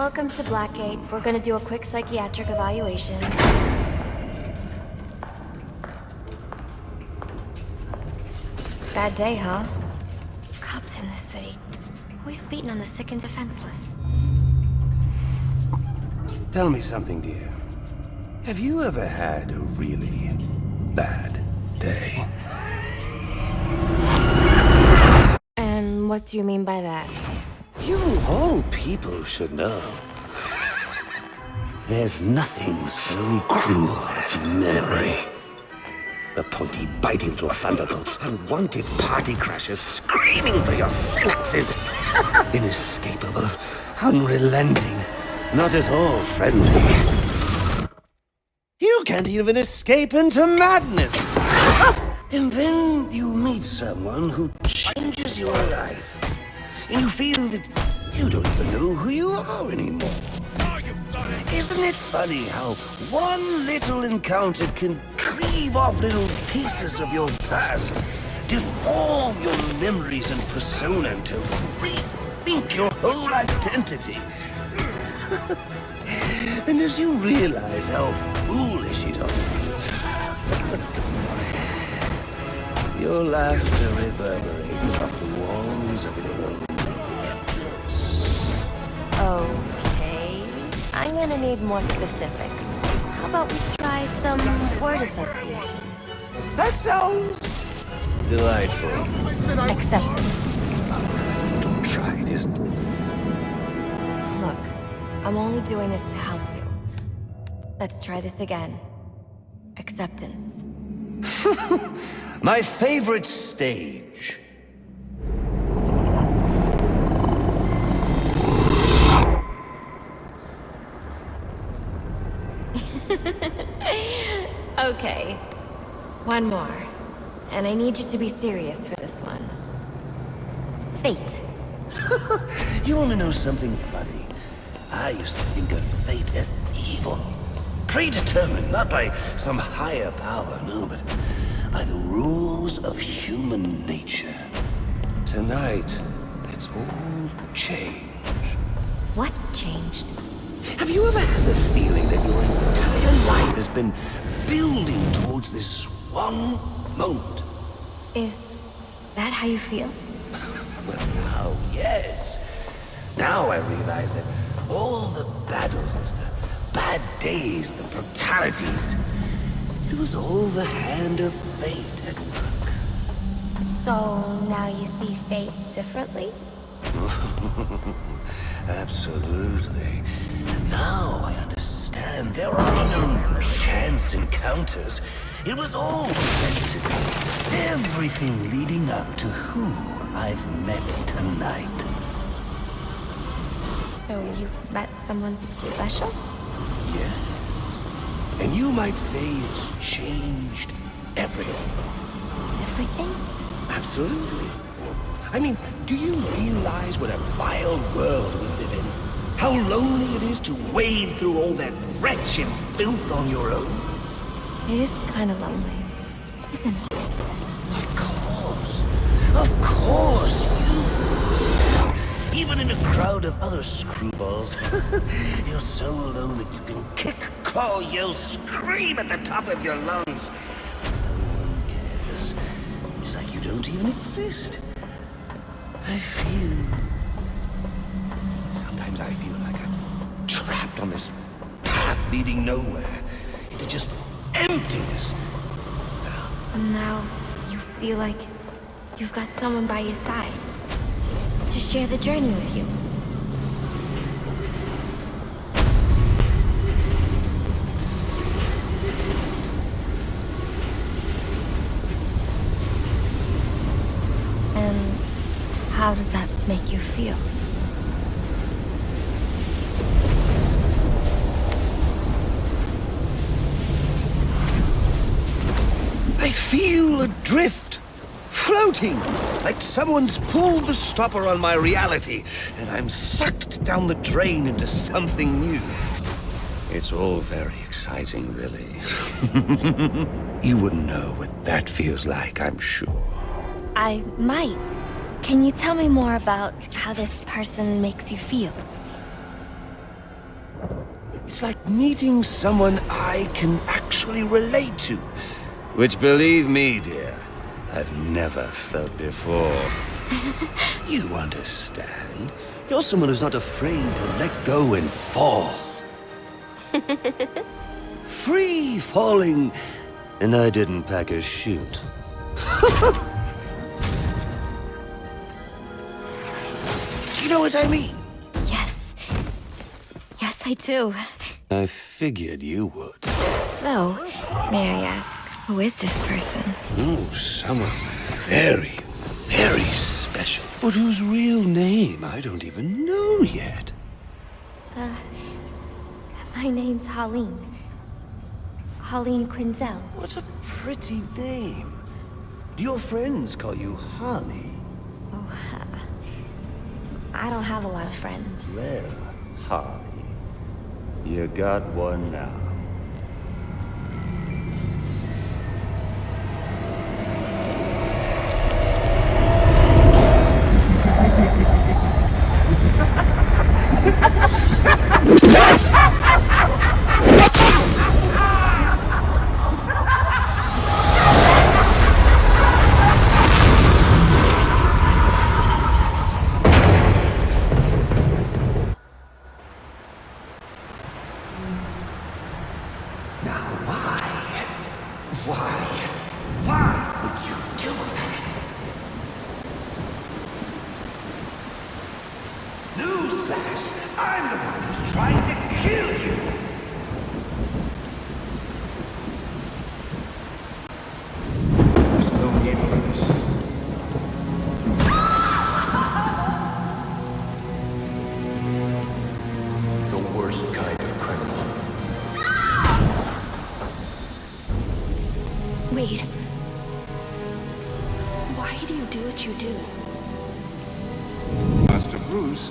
Welcome to Blackgate. We're gonna do a quick psychiatric evaluation. Bad day, huh? Cops in this city. Always beating on the sick and defenseless. Tell me something, dear. Have you ever had a really bad day? And what do you mean by that? You of all people should know. There's nothing so cruel as memory. The pointy biting through thunderbolts, unwanted party crashes screaming through your synapses. Inescapable, unrelenting, not at all friendly. You can't even escape into madness. And then you meet someone who changes your life. And you feel that you don't even know who you are anymore. Isn't it funny how one little encounter can cleave off little pieces of your past, deform your memories and persona, and to rethink your whole identity? And as you realize how foolish it all is, your laughter reverberates off the walls of your own emptiness. Okay. I'm gonna need more specifics. How about we try some word association? That sounds delightful. Acceptance. Don't try it, isn't it? Look, I'm only doing this to help you. Let's try this again. Acceptance. My favorite stage. Okay. One more. And I need you to be serious for this one. Fate. You want to know something funny? I used to think of fate as evil. Predetermined, not by some higher power, no, but by the rules of human nature. Tonight, it's all changed. What's changed? Have you ever had the feeling that your entire life has been building towards this one moment? Is that how you feel? Well, now, yes. Now I realize that all the battles, the bad days, the brutalities, it was all the hand of fate at work. So now you see fate differently? Absolutely. Now I understand. There are no chance encounters. It was all meant to be. Everything leading up to who I've met tonight. So you've met someone special? Yes. And you might say it's changed everything. Everything? Absolutely. I mean, do you realize what a vile world we live in? How lonely it is to wade through all that wretched filth on your own? It is kind of lonely, isn't it? Of course. Of course, you. Even in a crowd of other screwballs, you're so alone that you can kick, claw, yell, scream at the top of your lungs. No one cares. It's like you don't even exist. Sometimes I feel like I'm trapped on this path leading nowhere, into just emptiness. And now you feel like you've got someone by your side to share the journey with you. And how does that make you feel? I feel adrift, floating, like someone's pulled the stopper on my reality, and I'm sucked down the drain into something new. It's all very exciting, really. You wouldn't know what that feels like, I'm sure. I might. Can you tell me more about how this person makes you feel? It's like meeting someone I can actually relate to. Which, believe me, dear, I've never felt before. You understand? You're someone who's not afraid to let go and fall. Free falling, and I didn't pack a chute. You know what I mean? Yes. Yes, I do. I figured you would. So, may I ask, who is this person? Oh, someone very, very special. But whose real name I don't even know yet. My name's Harleen. Harleen Quinzel. What a pretty name. Do your friends call you Honey? Oh, I don't have a lot of friends. Well, Harley, you got one now. Wait. Why do you do what you do? Master Bruce,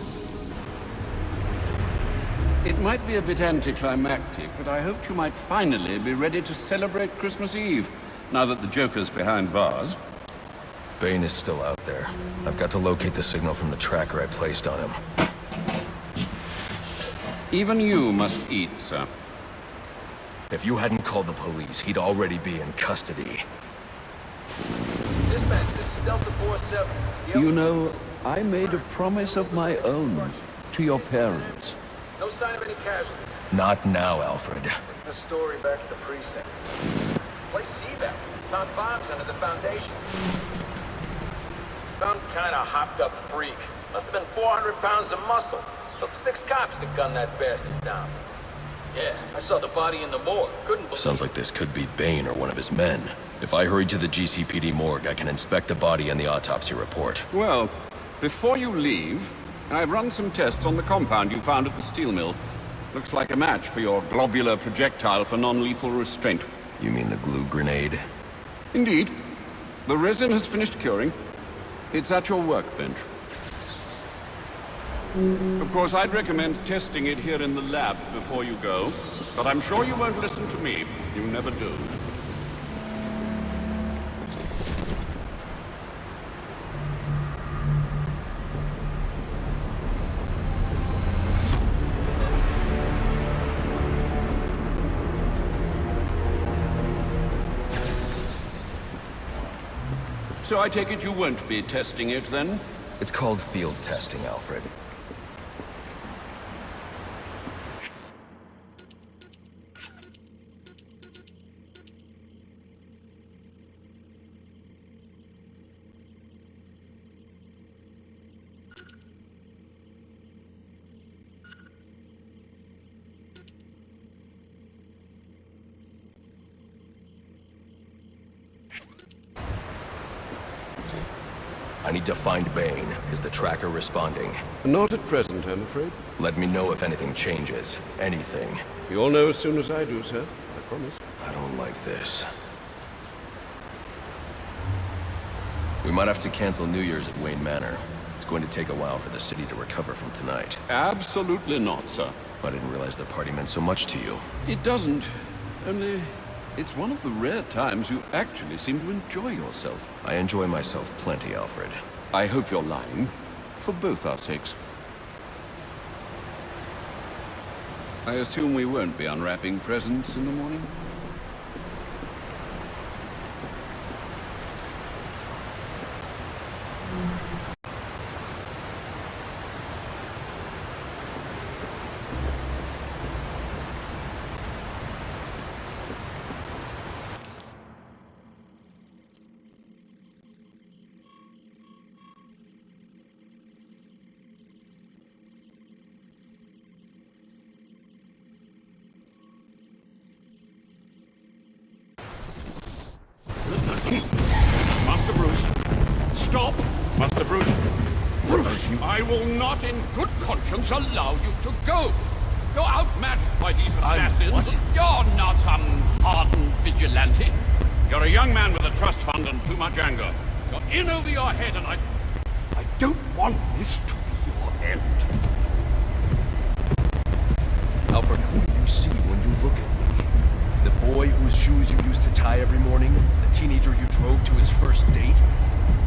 it might be a bit anticlimactic, but I hoped you might finally be ready to celebrate Christmas Eve, now that the Joker's behind bars. Bane is still out there. I've got to locate the signal from the tracker I placed on him. Even you must eat, sir. If you hadn't called the police, he'd already be in custody. Dispatch, this is Delta 47. You know, I made a promise of my own to your parents. No sign of any casualties. Not now, Alfred. It's the story back at the precinct. Place evac. Found bombs under the foundation. Some kind of hopped-up freak. Must have been 400 pounds of muscle. Took 6 cops to gun that bastard down. Yeah, I saw the body in the morgue. Couldn't believe Sounds like this could be Bane or one of his men. If I hurry to the GCPD morgue, I can inspect the body and the autopsy report. Well, before you leave, I've run some tests on the compound you found at the steel mill. Looks like a match for your globular projectile for non-lethal restraint. You mean the glue grenade? Indeed. The resin has finished curing. It's at your workbench. Of course, I'd recommend testing it here in the lab before you go, but I'm sure you won't listen to me. You never do. So I take it you won't be testing it, then? It's called field testing, Alfred. I need to find Bane. Is the tracker responding? Not at present, I'm afraid. Let me know if anything changes. Anything. You'll know as soon as I do, sir. I promise. I don't like this. We might have to cancel New Year's at Wayne Manor. It's going to take a while for the city to recover from tonight. Absolutely not, sir. I didn't realize the party meant so much to you. It doesn't. Only, it's one of the rare times you actually seem to enjoy yourself. I enjoy myself plenty, Alfred. I hope you're lying. For both our sakes. I assume we won't be unwrapping presents in the morning? Master Bruce, stop! Master Bruce! Bruce, I will not in good conscience allow you to go. You're outmatched by these assassins. What? You're not some hardened vigilante. You're a young man with a trust fund and too much anger. You're in over your head and I don't want this to be your end. Alfred, who do you see when you look at me? The boy whose shoes you used to tie every morning? The teenager you drove to his first date?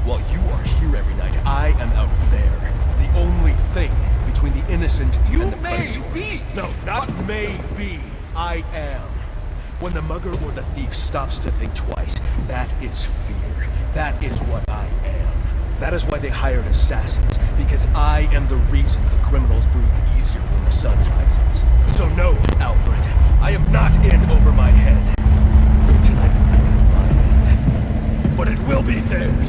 While you are here every night, I am out there. The only thing between the innocent and the predator. Be. No, not may be. I am. When the mugger or the thief stops to think twice, that is fear. That is what I am. That is why they hired assassins, because I am the reason the criminals breathe easier when the sun rises. So no, Alfred, I am not in over my head. Tonight will not be my end, but it will be theirs.